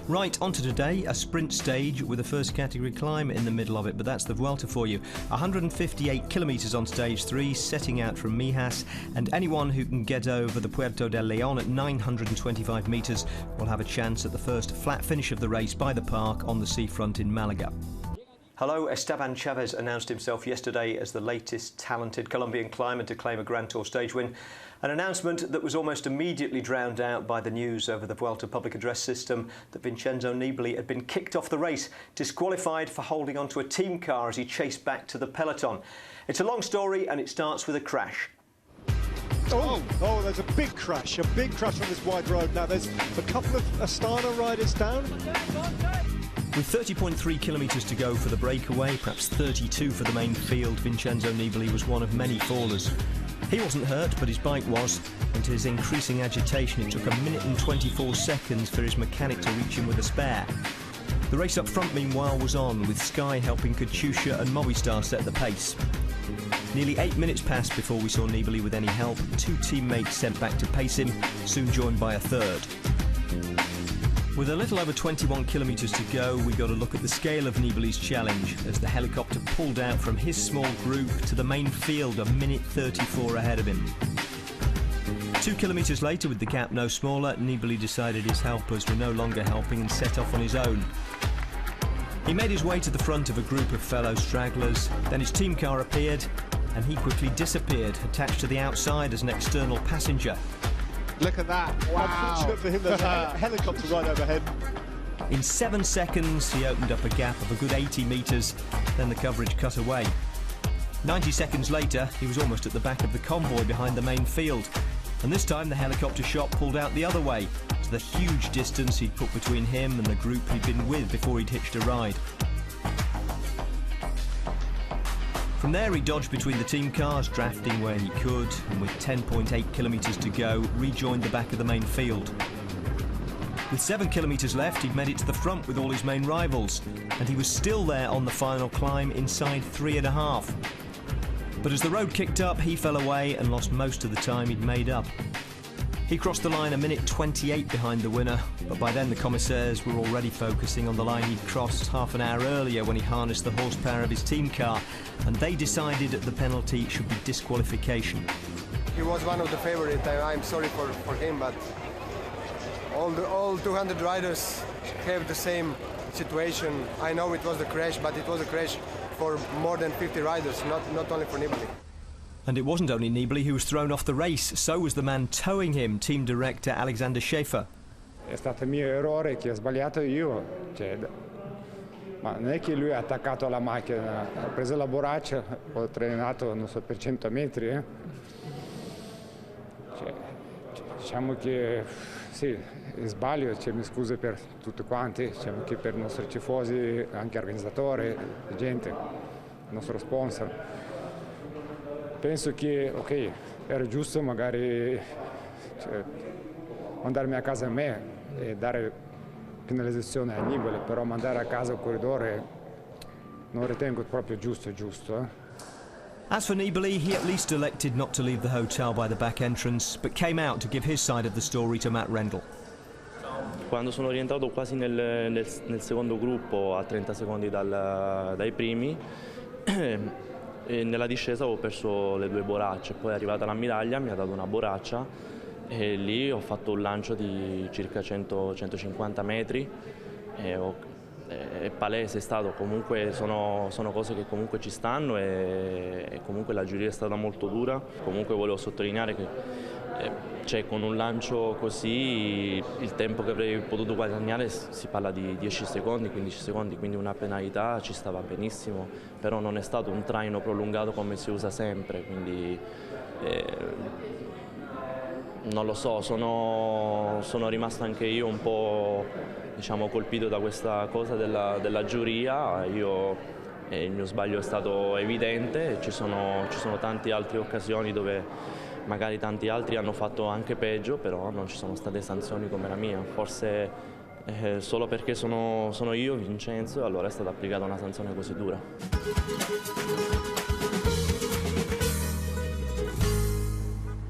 Right, on to today, a sprint stage with a first category climb in the middle of it, but that's the Vuelta for you. 158 kilometres on stage 3, setting out from Mijas, and anyone who can get over the Puerto del León at 925 metres will have a chance at the first flat finish of the race by the park on the seafront in Malaga. Hello, Esteban Chavez announced himself yesterday as the latest talented Colombian climber to claim a Grand Tour stage win. An announcement that was almost immediately drowned out by the news over the Vuelta public address system that Vincenzo Nibali had been kicked off the race, disqualified for holding onto a team car as he chased back to the peloton. It's a long story and it starts with a crash. Oh, there's a big crash on this wide road. Now there's a couple of Astana riders down. With 30.3 kilometres to go for the breakaway, perhaps 32 for the main field, Vincenzo Nibali was one of many fallers. He wasn't hurt, but his bike was, and to his increasing agitation it took 1 minute and 24 seconds for his mechanic to reach him with a spare. The race up front meanwhile was on, with Sky helping Katusha and Movistar set the pace. Nearly 8 minutes passed before we saw Nibali with any help, 2 teammates sent back to pace him, soon joined by a third. With a little over 21 kilometres to go, we got a look at the scale of Nibali's challenge as the helicopter pulled out from his small group to the main field 1 minute 34 ahead of him. 2 kilometres later, with the gap no smaller, Nibali decided his helpers were no longer helping and set off on his own. He made his way to the front of a group of fellow stragglers, then his team car appeared and he quickly disappeared, attached to the outside as an external passenger. Look at that. Wow. Unfortunate for him, there's a helicopter right overhead. In 7 seconds, he opened up a gap of a good 80 metres, then the coverage cut away. 90 seconds later, he was almost at the back of the convoy behind the main field. And this time, the helicopter shot pulled out the other way, to the huge distance he'd put between him and the group he'd been with before he'd hitched a ride. From there, he dodged between the team cars, drafting where he could, and with 10.8 kilometres to go, rejoined the back of the main field. With 7 kilometres left, he'd made it to the front with all his main rivals, and he was still there on the final climb inside 3.5. But as the road kicked up, he fell away and lost most of the time he'd made up. He crossed the line 1 minute 28 behind the winner, but by then the commissaires were already focusing on the line he'd crossed half an hour earlier when he harnessed the horsepower of his team car, and they decided that the penalty should be disqualification. He was one of the favorites. I'm sorry for him, but all 200 riders have the same situation. I know it was a crash, but it was a crash for more than 50 riders, not only for Nibali. And it wasn't only Nibali who was thrown off the race, so was the man towing him, team director Alexander Schaefer. È stato il mio errore che ho sbagliato io, ma non è che lui ha attaccato alla macchina, ha preso la borraccia, ho trainato non so per 100 metri. Diciamo che sì, sbaglio, mi scuso per tutti quanti, diciamo che per i nostri tifosi, anche organizzatori, gente, il nostro sponsor. Penso che, ok, era giusto magari mandarmi a casa a me e dare penalizzazione a Nibali, però mandare a casa il corridore non ritengo proprio giusto. As for Nibali, he at least elected not to leave the hotel by the back entrance, but came out to give his side of the story to Matt Rendell. Quando sono rientrato quasi nel secondo gruppo, a 30 secondi dai primi, e nella discesa ho perso le 2 borracce, poi è arrivata l'ammiraglia, mi ha dato una borraccia e lì ho fatto un lancio di circa 100-150 metri è palese, è stato comunque, sono cose che comunque ci stanno e comunque la giuria è stata molto dura. Comunque volevo sottolineare che con un lancio così il tempo che avrei potuto guadagnare si parla di 10 secondi, 15 secondi, quindi una penalità ci stava benissimo, però non è stato un traino prolungato come si usa sempre, quindi non lo so, sono rimasto anche io un po', diciamo, colpito da questa cosa della giuria. Il mio sbaglio è stato evidente, ci sono tante altre occasioni dove magari tanti altri hanno fatto anche peggio, però non ci sono state sanzioni come la mia. Forse solo perché sono io Vincenzo e allora è stata applicata una sanzione così dura.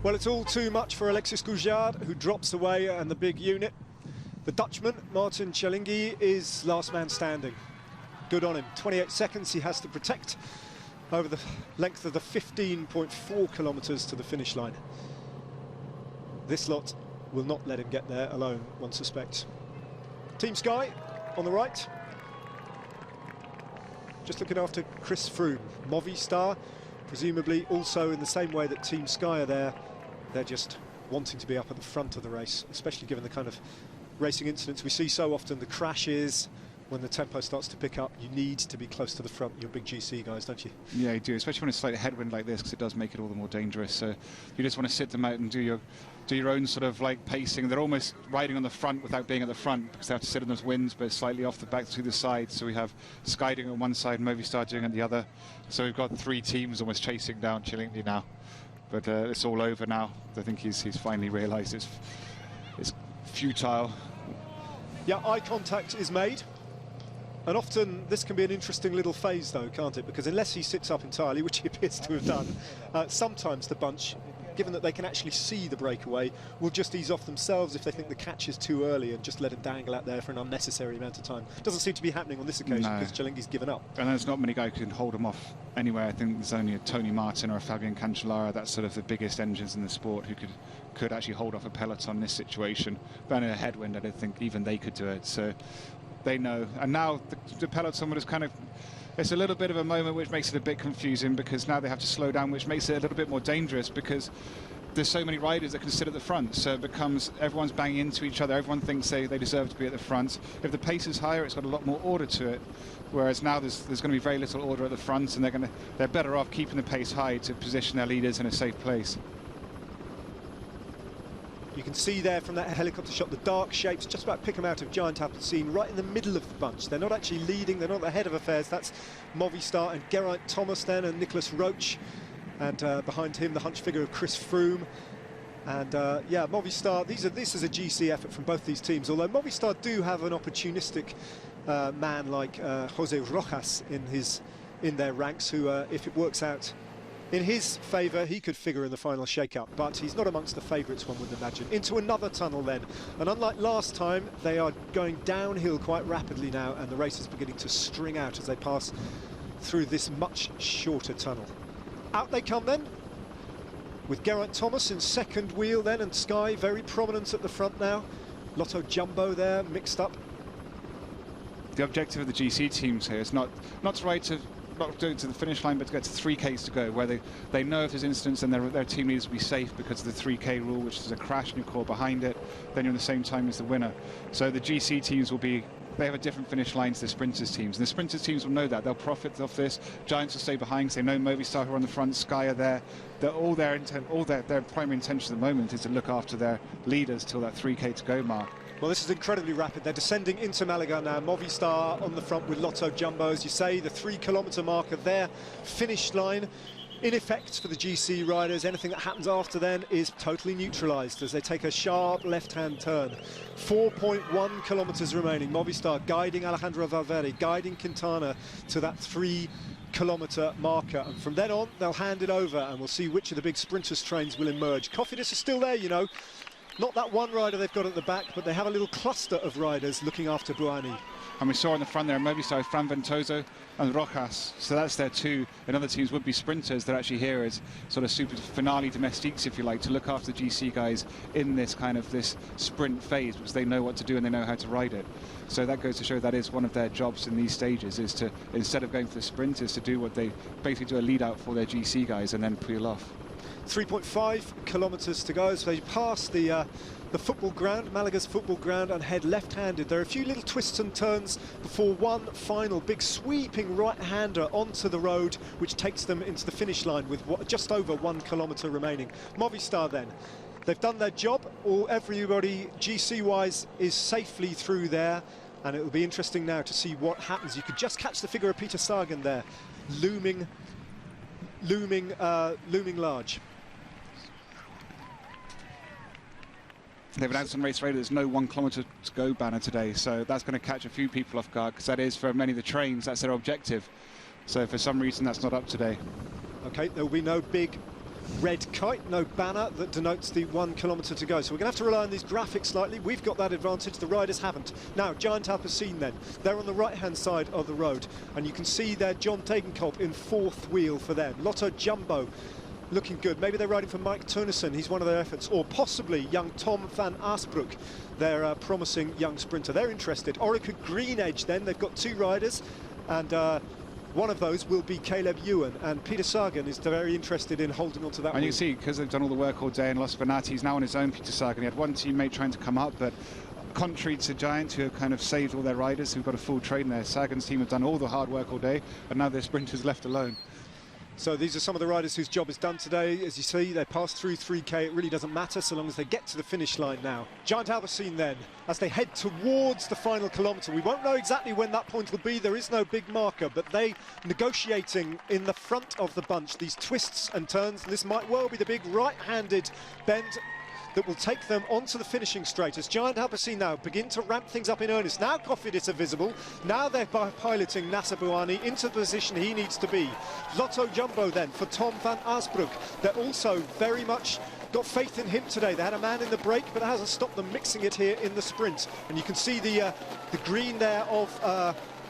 Well, it's all too much for Alexis Goujard, who drops away and the big unit. The Dutchman, Martin Cialinghi, is last man standing. Good on him. 28 seconds he has to protect over the length of the 15.4 kilometres to the finish line. This lot will not let him get there alone, one suspects. Team Sky on the right. Just looking after Chris Froome. Movistar, presumably also in the same way that Team Sky are there. They're just wanting to be up at the front of the race, especially given the kind of racing incidents we see so often, the crashes. When the tempo starts to pick up, you need to be close to the front, your big GC guys, don't you? Yeah, you do, especially when it's like a headwind like this, because it does make it all the more dangerous. So you just want to sit them out and do your own sort of like pacing. They're almost riding on the front without being at the front, because they have to sit on those winds, but slightly off the back to the side. So we have Sky doing on one side, Movistar doing on the other. So we've got 3 teams almost chasing down Cialinghi now. But it's all over now. I think he's finally realised it's futile. Yeah, eye contact is made. And often this can be an interesting little phase though, can't it? Because unless he sits up entirely, which he appears to have done, sometimes the bunch, given that they can actually see the breakaway, will just ease off themselves if they think the catch is too early and just let him dangle out there for an unnecessary amount of time. Doesn't seem to be happening on this occasion because Cialinghi's given up. And there's not many guys who can hold him off anyway. I think there's only a Tony Martin or a Fabian Cancellara, that's sort of the biggest engines in the sport, who could actually hold off a peloton in this situation. But in a headwind, I don't think even they could do it. So they know. And now the peloton will just kind of, it's a little bit of a moment which makes it a bit confusing, because now they have to slow down, which makes it a little bit more dangerous, because there's so many riders that can sit at the front. So it becomes, everyone's banging into each other. Everyone thinks they deserve to be at the front. If the pace is higher, it's got a lot more order to it. Whereas now there's going to be very little order at the front, and they're better off keeping the pace high to position their leaders in a safe place. You can see there from that helicopter shot the dark shapes just about pick them out of Giant Appelsien right in the middle of the bunch. They're not actually leading, they're not ahead of affairs. That's Movistar and Geraint Thomas then, and Nicholas Roach, and behind him the hunch figure of Chris Froome. And yeah, Movistar, this is a GC effort from both these teams, although Movistar do have an opportunistic man like Jose Rojas in their ranks, who if it works out in his favour, he could figure in the final shake-up, but he's not amongst the favourites, one would imagine. Into another tunnel then, and unlike last time, they are going downhill quite rapidly now, and the race is beginning to string out as they pass through this much shorter tunnel. Out they come then, with Geraint Thomas in second wheel then, and Sky very prominent at the front now. Lotto Jumbo there, mixed up. The objective of the GC teams here is not to ride to not do it to the finish line, but to get to 3Ks to go, where they know if there's incidents, and their team needs to be safe because of the 3K rule, which is a crash and you call behind it, then you're in the same time as the winner. So the GC teams they have a different finish line to the sprinters teams, and the sprinters teams will know that. They'll profit off this. Giants will stay behind because they know Movistar who are on the front, Sky are there. Their primary intention at the moment is to look after their leaders till that 3K to go mark. Well, this is incredibly rapid. They're descending into Malaga now. Movistar on the front with Lotto Jumbo, as you say, the 3-kilometre marker there, finish line. In effect, for the GC riders, anything that happens after then is totally neutralised as they take a sharp left-hand turn. 4.1 kilometres remaining. Movistar guiding Alejandro Valverde, guiding Quintana to that 3-kilometre marker. And from then on, they'll hand it over, and we'll see which of the big sprinters' trains will emerge. Cofidis is still there, you know. Not that one rider they've got at the back, but they have a little cluster of riders looking after Buani. And we saw on the front there, Movistar, Fran Ventoso and Rojas. So that's their two. And other teams would be sprinters. They're actually here as sort of super finale domestiques, if you like, to look after the GC guys in this kind of this sprint phase, because they know what to do and they know how to ride it. So that goes to show that is one of their jobs in these stages, is to, instead of going for the sprint, is to do what they basically do, a lead out for their GC guys and then peel off. 3.5 kilometres to go as they pass the football ground, Malaga's football ground, and head left-handed. There are a few little twists and turns before one final big sweeping right-hander onto the road, which takes them into the finish line with just over 1 kilometre remaining. Movistar then, they've done their job. Everybody GC-wise is safely through there, and it will be interesting now to see what happens. You could just catch the figure of Peter Sagan there, looming large. They've announced on Race Radio there's no 1 kilometre to go banner today, so that's going to catch a few people off guard, because that is, for many of the trains, that's their objective. So for some reason that's not up today. Okay, there will be no big red kite, no banner that denotes the 1 kilometre to go. So we're going to have to rely on these graphics slightly. We've got that advantage, the riders haven't. Now, Giant Alpecin then, they're on the right-hand side of the road, and you can see there John Degenkolb in 4th wheel for them. Lotto Jumbo looking good. Maybe they're riding for Mike Teunissen, he's one of their efforts, or possibly young Tom van Aasbroek, their promising young sprinter. They're interested. Orica Green Edge then, they've got 2 riders, and one of those will be Caleb Ewan, and Peter Sagan is very interested in holding on to that. And you can see, because they've done all the work all day in Los Bernati, he's now on his own, Peter Sagan. He had one teammate trying to come up, but contrary to Giant, who have kind of saved all their riders, who've got a full train there, Sagan's team have done all the hard work all day, and now their sprinters left alone. So these are some of the riders whose job is done today. As you see, they pass through 3K. It really doesn't matter so long as they get to the finish line now. Giant Alpecin then, as they head towards the final kilometre. We won't know exactly when that point will be. There is no big marker, but they negotiating in the front of the bunch. These twists and turns. This might well be the big right-handed bend that will take them onto the finishing straight as Giant Alpecin now begin to ramp things up in earnest. Now Cofidis are visible. Now they're piloting Nasser Bouhanni into the position he needs to be. Lotto Jumbo then for Tom van Aasbroek. They're also very much got faith in him today. They had a man in the break, but that hasn't stopped them mixing it here in the sprint. And you can see the green there of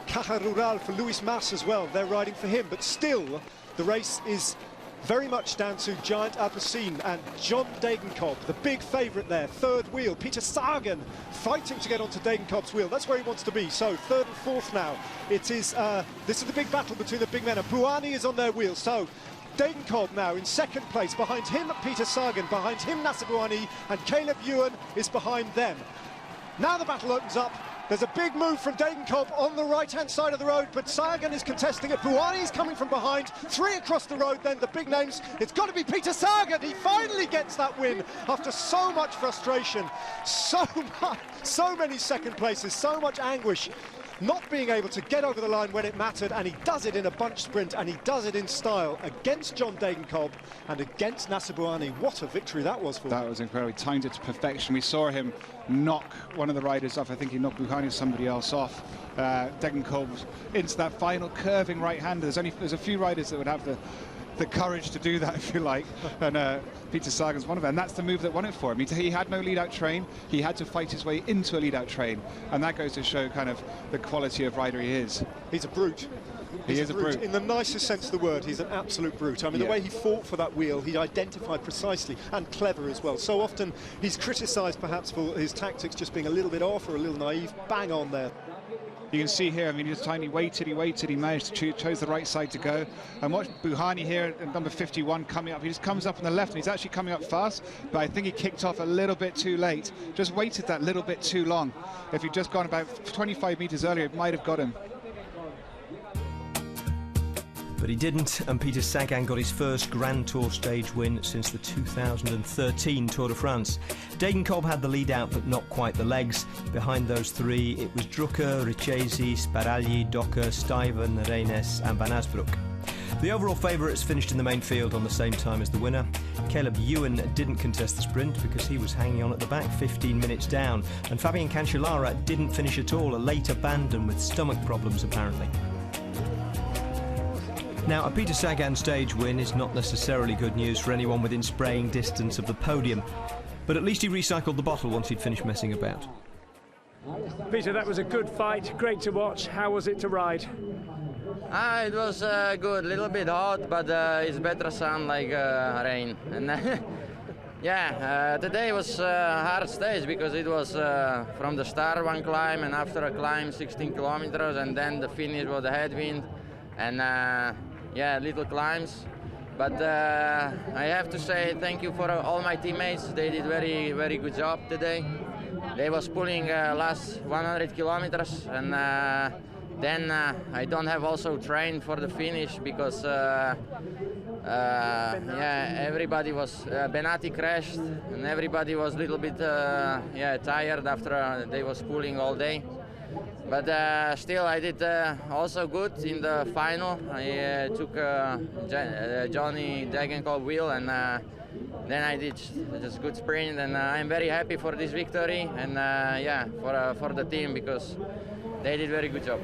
Caja Rural for Luis Mas as well. They're riding for him, but still the race is very much down to Giant Alpecin and John Degenkolb, the big favourite there, 3rd wheel. Peter Sagan fighting to get onto Degenkolb's wheel. That's where he wants to be. So 3rd and 4th now. It is this is the big battle between the big men. And Bouhanni is on their wheel. So Degenkolb now in 2nd place. Behind him, Peter Sagan. Behind him, Nasser Bouhanni. And Caleb Ewan is behind them. Now the battle opens up. There's a big move from Degenkolb on the right-hand side of the road, but Sagan is contesting it. Bouhanni is coming from behind. 3 across the road then, the big names. It's got to be Peter Sagan. He finally gets that win after so much frustration, so many 2nd places, so much anguish. Not being able to get over the line when it mattered, and he does it in a bunch sprint, and he does it in style against John Degenkolb and against Nasser Bouhanni. What a victory that was for him. That was incredible. He timed it to perfection. We saw him knock one of the riders off. I think he knocked Bouhanni or somebody else off. Degenkolb into that final curving right-hander. There's a few riders that would have the courage to do that, if you like, and Peter Sagan's one of them. And that's the move that won it for him. He had no lead-out train. He had to fight his way into a lead-out train, and that goes to show kind of the quality of rider he is. He's a brute. He is a brute. In the nicest sense of the word, he's an absolute brute. I mean, the way he fought for that wheel, he identified precisely, and clever as well. So often he's criticised perhaps for his tactics just being a little bit off or a little naive. Bang on there. You can see here, I mean, he waited, he managed to chose the right side to go. And watch Bouhanni here at number 51 coming up. He just comes up on the left, and he's actually coming up fast, but I think he kicked off a little bit too late. Just waited that little bit too long. If he'd just gone about 25 metres earlier, it might have got him. But he didn't, and Peter Sagan got his first Grand Tour stage win since the 2013 Tour de France. Degenkolb had the lead out, but not quite the legs. Behind those 3, it was Drucker, Richesi, Sparagli, Docker, Stuyven, Reynes and Van Aasbroek. The overall favourites finished in the main field on the same time as the winner. Caleb Ewan didn't contest the sprint because he was hanging on at the back 15 minutes down, and Fabian Cancellara didn't finish at all, a late abandon with stomach problems apparently. Now, a Peter Sagan stage win is not necessarily good news for anyone within spraying distance of the podium, but at least he recycled the bottle once he'd finished messing about. Peter, that was a good fight, great to watch. How was it to ride? It was good, a little bit hot, but it's better sun like rain. And today was a hard stage because it was from the start 1 climb, and after a climb 16 kilometers, and then the finish was the headwind, and little climbs. But I have to say thank you for all my teammates. They did very, very good job today. They was pulling last 100 kilometers, and then I don't have also trained for the finish because everybody was Benati crashed, and everybody was a little bit tired after they was pulling all day. But still, I did also good in the final. I took Johnny Degenkolb wheel, and then I did just good sprint, and I'm very happy for this victory, and for the team, because they did very good job.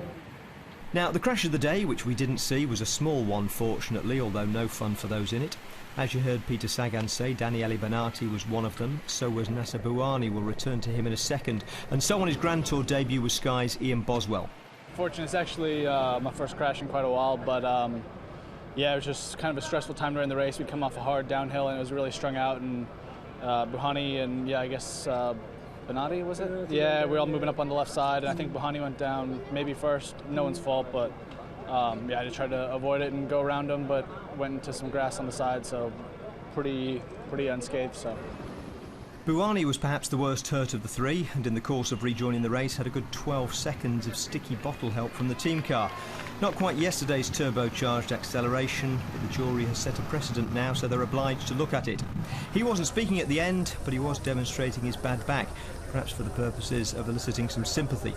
Now, the crash of the day, which we didn't see, was a small one, fortunately, although no fun for those in it. As you heard Peter Sagan say, Daniele Bernati was one of them. So was Nasser Bouhanni. We'll return to him in a second. And so on his Grand Tour debut was Sky's Ian Boswell. Fortunate, it's actually my first crash in quite a while, but yeah, it was just kind of a stressful time during the race. We'd come off a hard downhill and it was really strung out, and Bouhanni and yeah, I guess Bernati, was it? Yeah, we were all moving up on the left side, and I think Bouhanni went down maybe first. No one's fault, but yeah, I just tried to avoid it and go around him, but went into some grass on the side, so pretty unscathed. So. Bouhanni was perhaps the worst hurt of the three, and in the course of rejoining the race had a good 12 seconds of sticky bottle help from the team car. Not quite yesterday's turbocharged acceleration, but the jury has set a precedent now, so they're obliged to look at it. He wasn't speaking at the end, but he was demonstrating his bad back, perhaps for the purposes of eliciting some sympathy.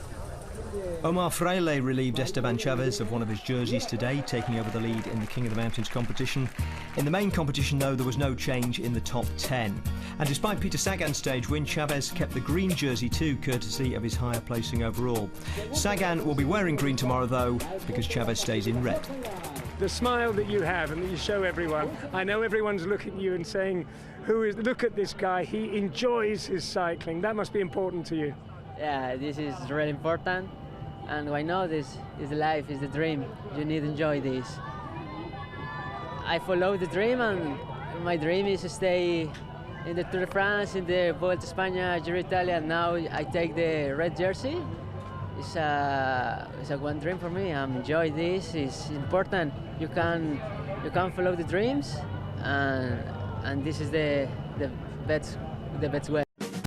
Omar Fraile relieved Esteban Chavez of one of his jerseys today, taking over the lead in the King of the Mountains competition. In the main competition, though, there was no change in the top 10. And despite Peter Sagan's stage win, Chavez kept the green jersey too, courtesy of his higher placing overall. Sagan will be wearing green tomorrow, though, because Chavez stays in red. The smile that you have and that you show everyone, I know everyone's looking at you and saying, look at this guy, he enjoys his cycling. That must be important to you. Yeah, this is really important. And why not? This is the life, is the dream. You need to enjoy this. I follow the dream, and my dream is to stay in the Tour de France, in the Vuelta Espana, Giro Italia. Now I take the red jersey. It's a one dream for me. I enjoy this. It's important. You can follow the dreams, and this is the best way.